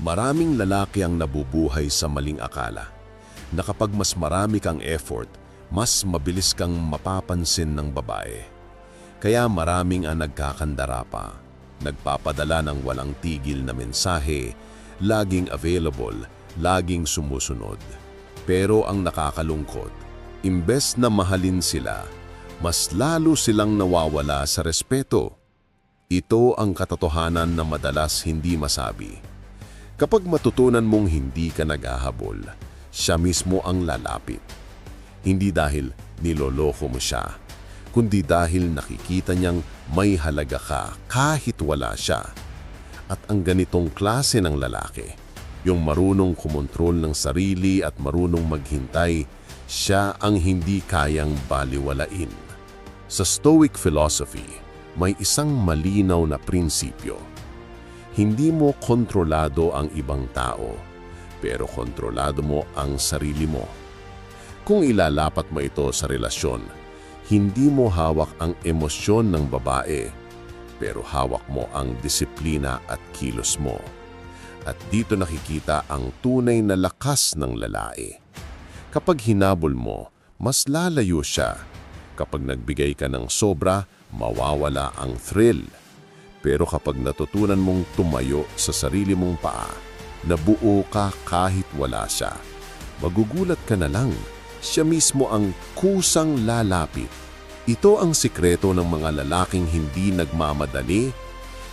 Maraming lalaki ang nabubuhay sa maling akala na kapag mas marami kang effort, mas mabilis kang mapapansin ng babae. Kaya maraming ang nagkakandara pa, nagpapadala ng walang tigil na mensahe, laging available, laging sumusunod. Pero ang nakakalungkot, imbes na mahalin sila, mas lalo silang nawawala sa respeto. Ito ang katotohanan na madalas hindi masabi. Kapag matutunan mong hindi ka naghahabol, siya mismo ang lalapit. Hindi dahil niloloko mo siya, kundi dahil nakikita niyang may halaga ka kahit wala siya. At ang ganitong klase ng lalaki, yung marunong kumontrol ng sarili at marunong maghintay, siya ang hindi kayang baliwalain. Sa Stoic philosophy, may isang malinaw na prinsipyo. Hindi mo kontrolado ang ibang tao, pero kontrolado mo ang sarili mo. Kung ilalapat mo ito sa relasyon, hindi mo hawak ang emosyon ng babae, pero hawak mo ang disiplina at kilos mo. At dito nakikita ang tunay na lakas ng lalaki. Kapag hinabol mo, mas lalayo siya. Kapag nagbigay ka ng sobra, mawawala ang thrill. Pero kapag natutunan mong tumayo sa sarili mong paa, nabuo ka kahit wala siya, magugulat ka na lang, siya mismo ang kusang lalapit. Ito ang sikreto ng mga lalaking hindi nagmamadali,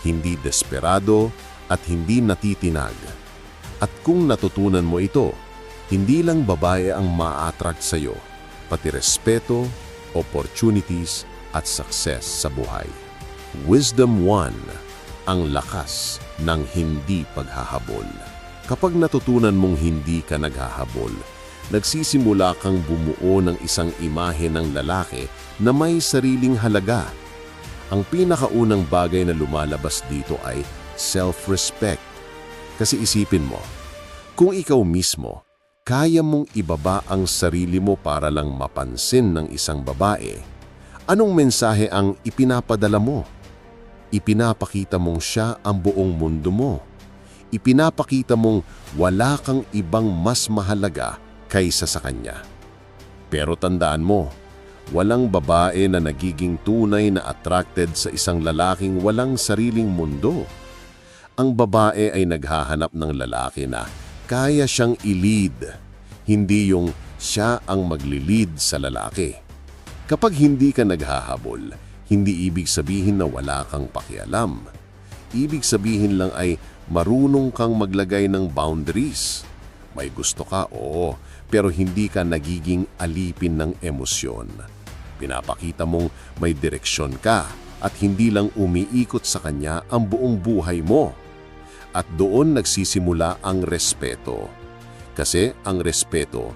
hindi desperado, at hindi natitinag. At kung natutunan mo ito, hindi lang babae ang ma-attract sa'yo, pati respeto, opportunities, at success sa buhay. Wisdom 1, ang lakas ng hindi paghahabol. Kapag natutunan mong hindi ka naghahabol, nagsisimula kang bumuo ng isang imahe ng lalaki na may sariling halaga. Ang pinakaunang bagay na lumalabas dito ay self-respect. Kasi isipin mo, kung ikaw mismo, kaya mong ibaba ang sarili mo para lang mapansin ng isang babae, anong mensahe ang ipinapadala mo? Ipinapakita mong siya ang buong mundo mo. Ipinapakita mong wala kang ibang mas mahalaga kaysa sa kanya. Pero tandaan mo, walang babae na nagiging tunay na attracted sa isang lalaking walang sariling mundo. Ang babae ay naghahanap ng lalaki na kaya siyang i-lead, hindi yung siya ang magli-lead sa lalaki. Kapag hindi ka naghahabol, hindi ibig sabihin na wala kang pakialam. Ibig sabihin lang ay marunong kang maglagay ng boundaries. May gusto ka, oo, pero hindi ka nagiging alipin ng emosyon. Pinapakita mong may direksyon ka at hindi lang umiikot sa kanya ang buong buhay mo. At doon nagsisimula ang respeto. Kasi ang respeto,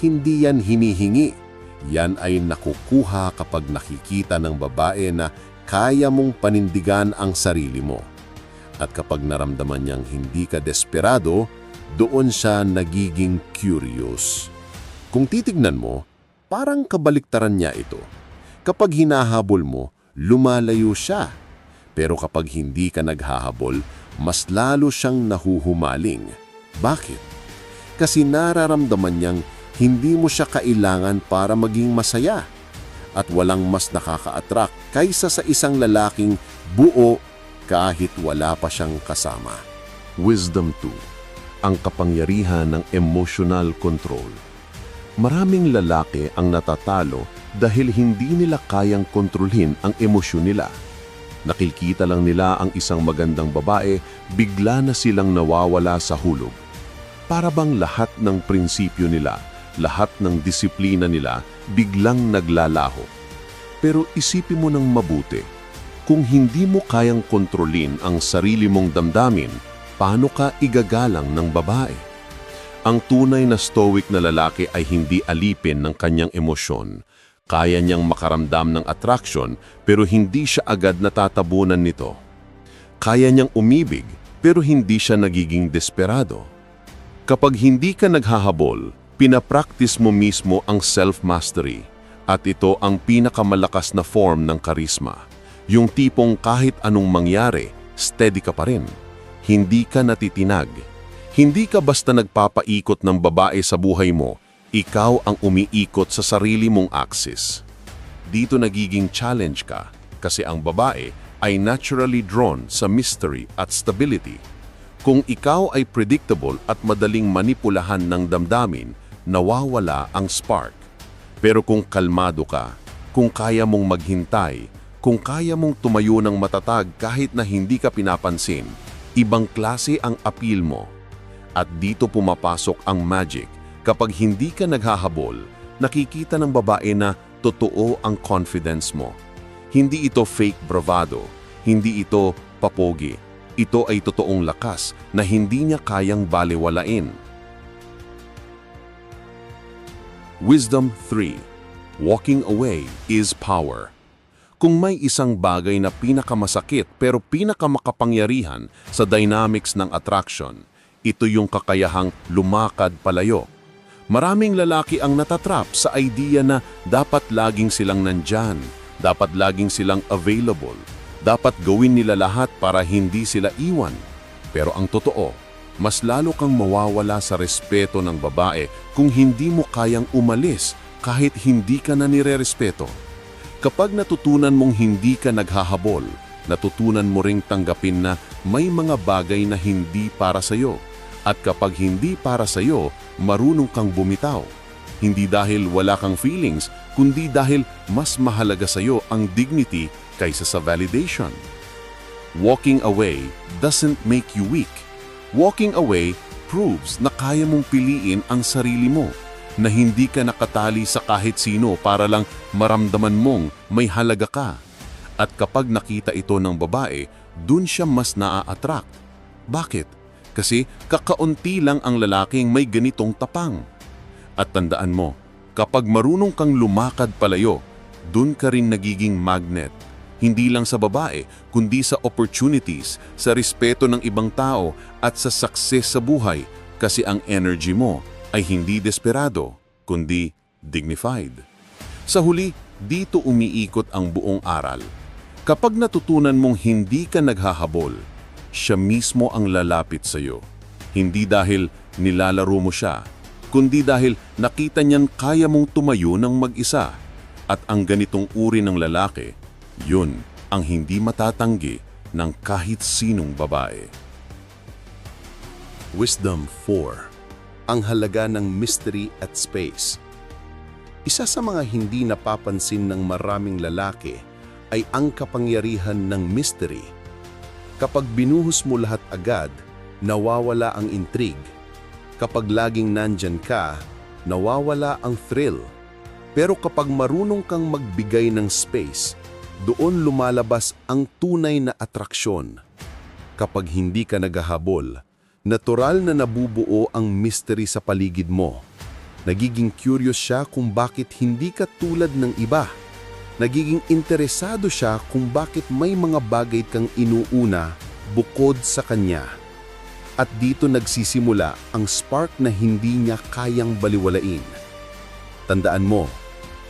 hindi yan hinihingi. Yan ay nakukuha kapag nakikita ng babae na kaya mong panindigan ang sarili mo. At kapag naramdaman niyang hindi ka desperado, doon siya nagiging curious. Kung titignan mo, parang kabaliktaran niya ito. Kapag hinahabol mo, lumalayo siya. Pero kapag hindi ka naghahabol, mas lalo siyang nahuhumaling. Bakit? Kasi nararamdaman niyang hindi mo siya kailangan para maging masaya. At walang mas nakaka-attract kaysa sa isang lalaking buo kahit wala pa siyang kasama. Wisdom 2, ang kapangyarihan ng emotional control. Maraming lalaki ang natatalo dahil hindi nila kayang kontrolin ang emosyon nila. Nakikita lang nila ang isang magandang babae, bigla na silang nawawala sa hulog. Para bang lahat ng prinsipyo nila, lahat ng disiplina nila, biglang naglalaho. Pero isipin mo ng mabuti, kung hindi mo kayang kontrolin ang sarili mong damdamin, paano ka igagalang ng babae? Ang tunay na stoic na lalaki ay hindi alipin ng kanyang emosyon. Kaya niyang makaramdam ng attraction pero hindi siya agad natatabunan nito. Kaya niyang umibig pero hindi siya nagiging desperado. Kapag hindi ka naghahabol, pinapractice mo mismo ang self-mastery at ito ang pinakamalakas na form ng karisma. Yung tipong kahit anong mangyari, steady ka pa rin. Hindi ka natitinag, Hindi ka basta nagpapaikot ng babae sa buhay mo, ikaw ang umiikot sa sarili mong axis. Dito nagiging challenge ka kasi ang babae ay naturally drawn sa mystery at stability. Kung ikaw ay predictable at madaling manipulahan ng damdamin, nawawala ang spark. Pero kung kalmado ka, kung kaya mong maghintay, kung kaya mong tumayo ng matatag kahit na hindi ka pinapansin, ibang klase ang appeal mo. At dito pumapasok ang magic. Kapag hindi ka naghahabol, nakikita ng babae na totoo ang confidence mo. Hindi ito fake bravado, hindi ito papogi. Ito ay totoong lakas na hindi niya kayang balewalain. Wisdom 3. Walking away is power. Kung may isang bagay na pinakamasakit pero pinakamakapangyarihan sa dynamics ng attraction, ito yung kakayahang lumakad palayo. Maraming lalaki ang natatrap sa idea na dapat laging silang nandyan, dapat laging silang available, dapat gawin nila lahat para hindi sila iwan. Pero ang totoo, mas lalo kang mawawala sa respeto ng babae kung hindi mo kayang umalis kahit hindi ka na nirerespeto. Kapag natutunan mong hindi ka naghahabol, natutunan mo ring tanggapin na may mga bagay na hindi para sa'yo. At kapag hindi para sa'yo, marunong kang bumitaw. Hindi dahil wala kang feelings, kundi dahil mas mahalaga sa'yo ang dignity kaysa sa validation. Walking away doesn't make you weak. Walking away proves na kaya mong piliin ang sarili mo, na hindi ka nakatali sa kahit sino para lang maramdaman mong may halaga ka. At kapag nakita ito ng babae, dun siya mas naa-attract. Bakit? Kasi kakaunti lang ang lalaking may ganitong tapang. At tandaan mo, kapag marunong kang lumakad palayo, dun ka rin nagiging magnet. Hindi lang sa babae, kundi sa opportunities, sa respeto ng ibang tao at sa success sa buhay, kasi ang energy mo ay hindi desperado, kundi dignified. Sa huli, dito umiikot ang buong aral. Kapag natutunan mong hindi ka naghahabol, siya mismo ang lalapit sa iyo. Hindi dahil nilalaro mo siya, kundi dahil nakita niyan kaya mong tumayo ng mag-isa. At ang ganitong uri ng lalaki, yun ang hindi matatanggi ng kahit sinong babae. Wisdom 4. Ang halaga ng mystery at space. Isa sa mga hindi napapansin ng maraming lalaki ay ang kapangyarihan ng mystery. Kapag binuhos mo lahat agad, nawawala ang intrigue. Kapag laging nandyan ka, nawawala ang thrill. Pero kapag marunong kang magbigay ng space, doon lumalabas ang tunay na atraksyon. Kapag hindi ka naghahabol, natural na nabubuo ang mystery sa paligid mo. Nagiging curious siya kung bakit hindi ka tulad ng iba. Nagiging interesado siya kung bakit may mga bagay kang inuuna bukod sa kanya. At dito nagsisimula ang spark na hindi niya kayang baliwalain. Tandaan mo,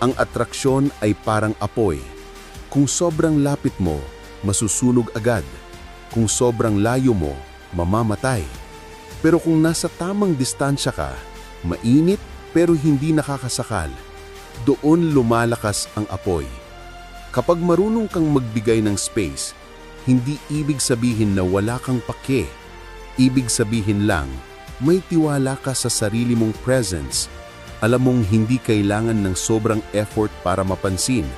ang atraksyon ay parang apoy. Kung sobrang lapit mo, masusunog agad. Kung sobrang layo mo, mamamatay. Pero kung nasa tamang distansya ka, mainit pero hindi nakakasakal. Doon lumalakas ang apoy. Kapag marunong kang magbigay ng space, hindi ibig sabihin na wala kang pake. Ibig sabihin lang, may tiwala ka sa sarili mong presence. Alam mong hindi kailangan ng sobrang effort para mapansin.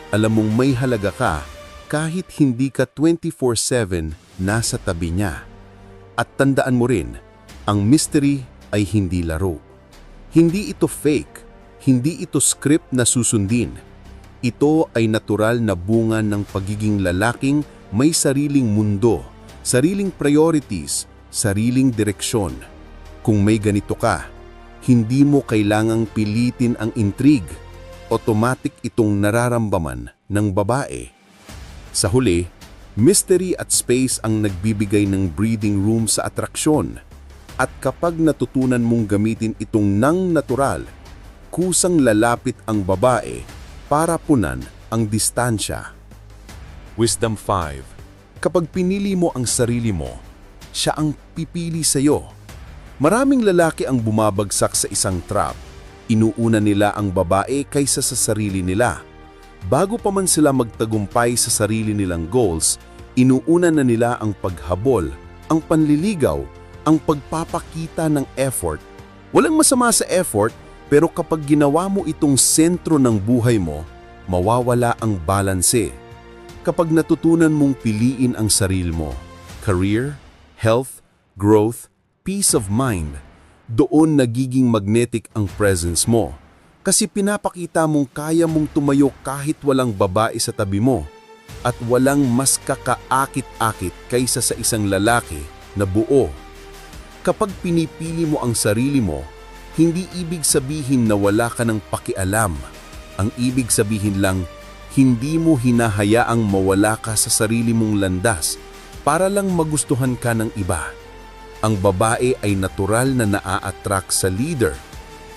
Alam mong may halaga ka kahit hindi ka 24/7 nasa tabi niya. At tandaan mo rin, ang mystery ay hindi laro. Hindi ito fake. Hindi ito script na susundin. Ito ay natural na bunga ng pagiging lalaking may sariling mundo, sariling priorities, sariling direksyon. Kung may ganito ka, hindi mo kailangang pilitin ang intrigue. Automatic itong nararamdaman ng babae. Sa huli, mystery at space ang nagbibigay ng breathing room sa atraksyon. At kapag natutunan mong gamitin itong nang natural, kusang lalapit ang babae para punan ang distansya. Wisdom 5. Kapag pinili mo ang sarili mo, siya ang pipili sa iyo. Maraming lalaki ang bumabagsak sa isang trap. Inuuna nila ang babae kaysa sa sarili nila. Bago pa man sila magtagumpay sa sarili nilang goals, inuuna na nila ang paghabol, ang panliligaw, ang pagpapakita ng effort. Walang masama sa effort, pero kapag ginawa mo itong sentro ng buhay mo, mawawala ang balanse. Kapag natutunan mong piliin ang sarili mo, career, health, growth, peace of mind, doon nagiging magnetic ang presence mo. Kasi pinapakita mong kaya mong tumayo kahit walang babae sa tabi mo at walang mas kakaakit-akit kaysa sa isang lalaki na buo. Kapag pinipili mo ang sarili mo, hindi ibig sabihin na wala ka ng pakialam. Ang ibig sabihin lang, hindi mo hinahayaang mawala ka sa sarili mong landas para lang magustuhan ka ng iba. Ang babae ay natural na naa-attract sa leader.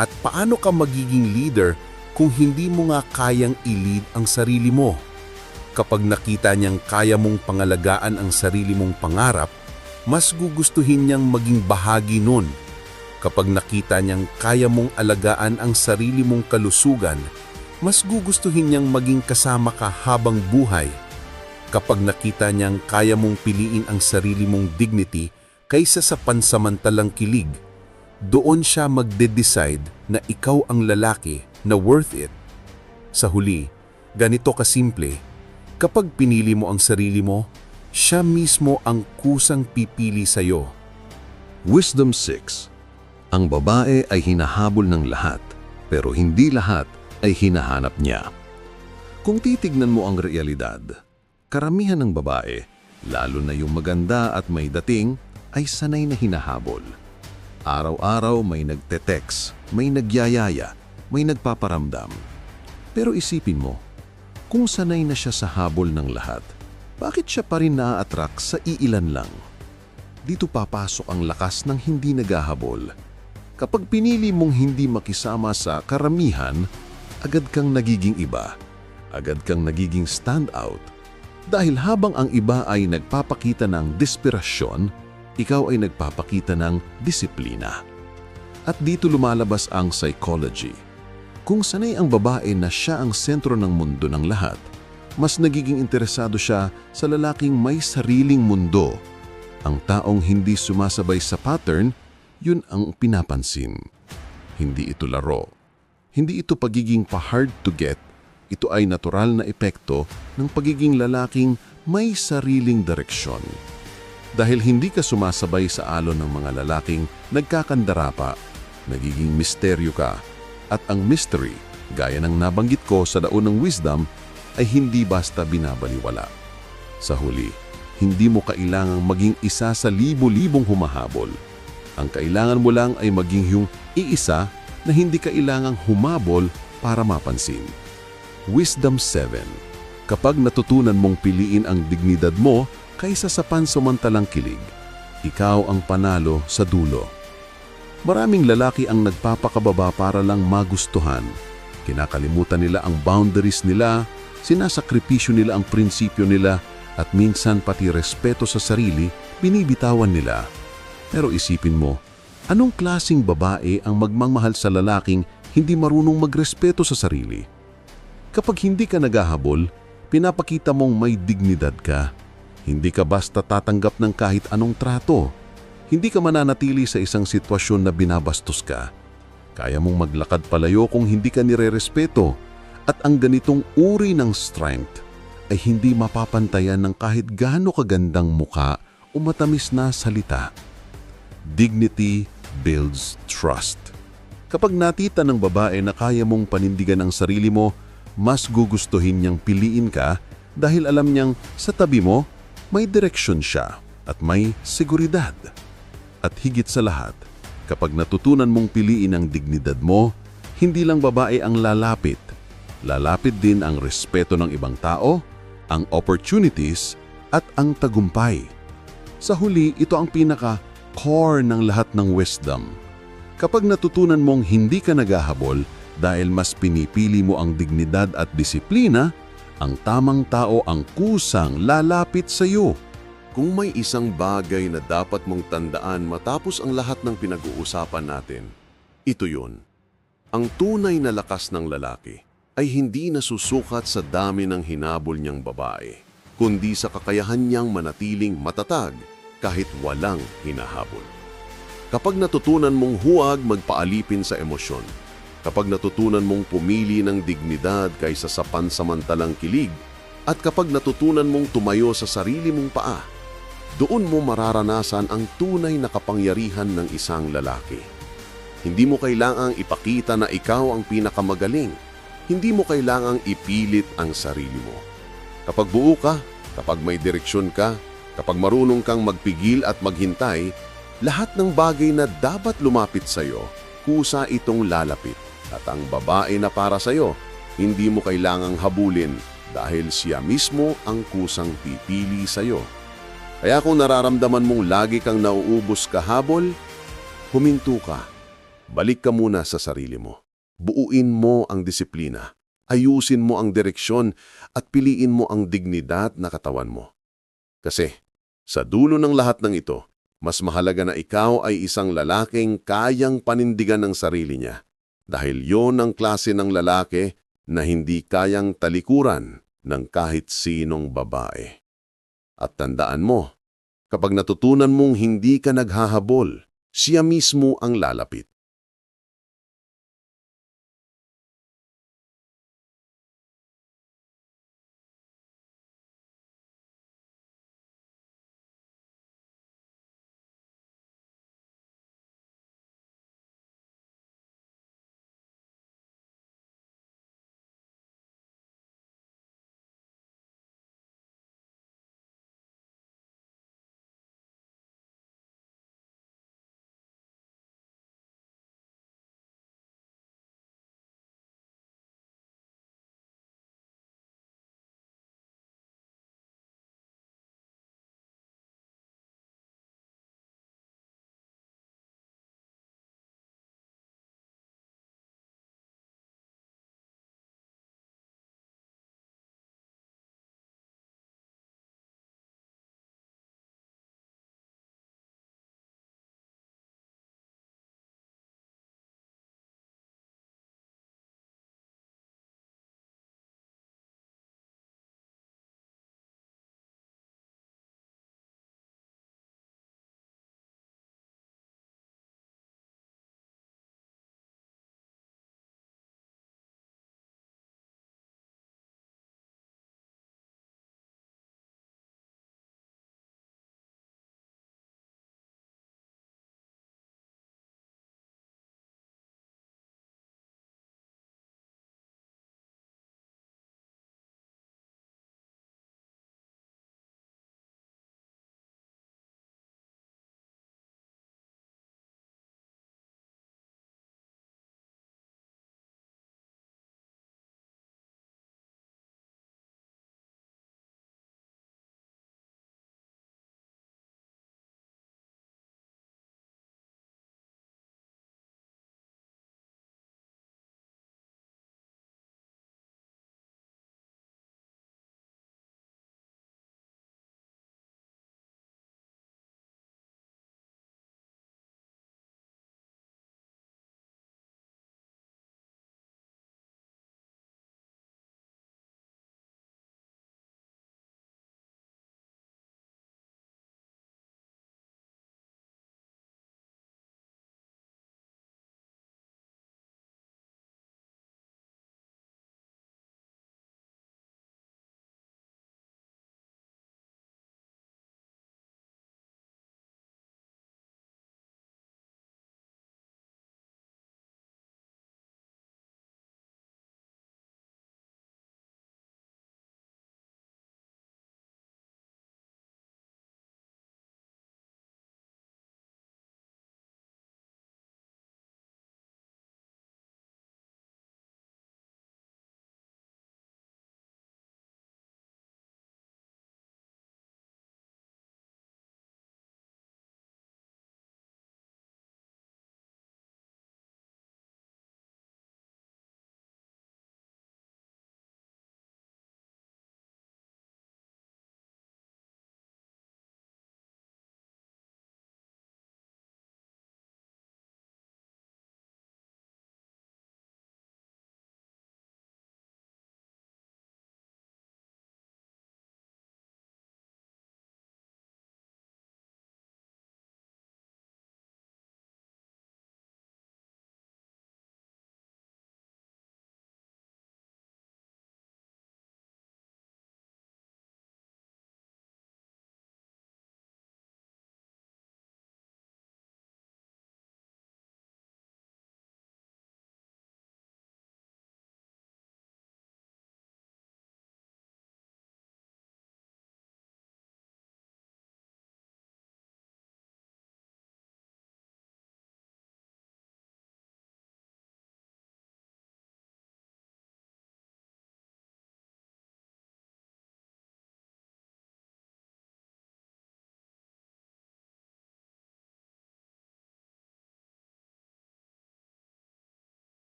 At paano ka magiging leader kung hindi mo nga kayang i-lead ang sarili mo? Kapag nakita niyang kaya mong pangalagaan ang sarili mong pangarap, mas gugustuhin niyang maging bahagi nun. Kapag nakita niyang kaya mong alagaan ang sarili mong kalusugan, mas gugustuhin niyang maging kasama ka habang buhay. Kapag nakita niyang kaya mong piliin ang sarili mong dignity kaysa sa pansamantalang kilig, doon siya magde-decide na ikaw ang lalaki na worth it. Sa huli, ganito kasimple, kapag pinili mo ang sarili mo, siya mismo ang kusang pipili sa'yo. Wisdom 6. Ang babae ay hinahabol ng lahat, pero hindi lahat ay hinahanap niya. Kung titignan mo ang realidad, karamihan ng babae, lalo na yung maganda at may dating, ay sanay na hinahabol. Araw-araw may nagte-text, may nagyayaya, may nagpaparamdam. Pero isipin mo, kung sanay na siya sa habol ng lahat, bakit siya pa rin na-attract sa iilan lang? Dito papasok ang lakas ng hindi naghahabol. Kapag pinili mong hindi makisama sa karamihan, agad kang nagiging iba. Agad kang nagiging stand-out. Dahil habang ang iba ay nagpapakita ng desperasyon, ikaw ay nagpapakita ng disiplina. At dito lumalabas ang psychology. Kung sanay ang babae na siya ang sentro ng mundo ng lahat, mas nagiging interesado siya sa lalaking may sariling mundo. Ang taong hindi sumasabay sa pattern, yun ang pinapansin. Hindi ito laro. Hindi ito pagiging pa-hard to get. Ito ay natural na epekto ng pagiging lalaking may sariling direksyon. Dahil hindi ka sumasabay sa alon ng mga lalaking nagkakandarapa, nagiging misteryo ka. At ang mystery, gaya ng nabanggit ko sa daunang wisdom, ay hindi basta binabaliwala. Sa huli, hindi mo kailangang maging isa sa libo-libong humahabol. Ang kailangan mo lang ay maging yung iisa na hindi kailangang humabol para mapansin. Wisdom 7. Kapag natutunan mong piliin ang dignidad mo kaysa sa pansamantalang kilig, ikaw ang panalo sa dulo. Maraming lalaki ang nagpapakababa para lang magustuhan. Kinakalimutan nila ang boundaries nila, sinasakripisyo nila ang prinsipyo nila, at minsan pati respeto sa sarili, binibitawan nila. Pero isipin mo, anong klasing babae ang magmamahal sa lalaking hindi marunong magrespeto sa sarili? Kapag hindi ka naghahabol, pinapakita mong may dignidad ka. Hindi ka basta tatanggap ng kahit anong trato. Hindi ka mananatili sa isang sitwasyon na binabastos ka. Kaya mong maglakad palayo kung hindi ka nirerespeto. At ang ganitong uri ng strength ay hindi mapapantayan ng kahit gaano kagandang muka o matamis na salita. Dignity builds trust. Kapag natita ng babae na kaya mong panindigan ang sarili mo, mas gugustuhin niyang piliin ka dahil alam niyang sa tabi mo, may direksyon siya at may seguridad. At higit sa lahat, kapag natutunan mong piliin ang dignidad mo, hindi lang babae ang lalapit. Lalapit din ang respeto ng ibang tao, ang opportunities, at ang tagumpay. Sa huli, ito ang pinaka-core ng lahat ng wisdom. Kapag natutunan mong hindi ka naghahabol dahil mas pinipili mo ang dignidad at disiplina, ang tamang tao ang kusang lalapit sa iyo. Kung may isang bagay na dapat mong tandaan matapos ang lahat ng pinag-uusapan natin, ito yun. Ang tunay na lakas ng lalaki ay hindi nasusukat sa dami ng hinabol niyang babae, kundi sa kakayahan niyang manatiling matatag kahit walang hinahabol. Kapag natutunan mong huwag magpaalipin sa emosyon, kapag natutunan mong pumili ng dignidad kaysa sa pansamantalang kilig, at kapag natutunan mong tumayo sa sarili mong paa, doon mo mararanasan ang tunay na kapangyarihan ng isang lalaki. Hindi mo kailangang ipakita na ikaw ang pinakamagaling. Hindi mo kailangang ipilit ang sarili mo. Kapag buo ka, kapag may direksyon ka, kapag marunong kang magpigil at maghintay, lahat ng bagay na dapat lumapit sa iyo, kusa itong lalapit. At ang babae na para sa iyo, hindi mo kailangang habulin dahil siya mismo ang kusang pipili sa iyo. Kaya kung nararamdaman mong lagi kang nauubos kahabol, huminto ka. Balik ka muna sa sarili mo. Buuin mo ang disiplina. Ayusin mo ang direksyon at piliin mo ang dignidad na katawan mo. Kasi sa dulo ng lahat ng ito, mas mahalaga na ikaw ay isang lalaking kayang panindigan ng sarili niya. Dahil yon ang klase ng lalaki na hindi kayang talikuran ng kahit sinong babae. At tandaan mo, kapag natutunan mong hindi ka naghahabol, siya mismo ang lalapit.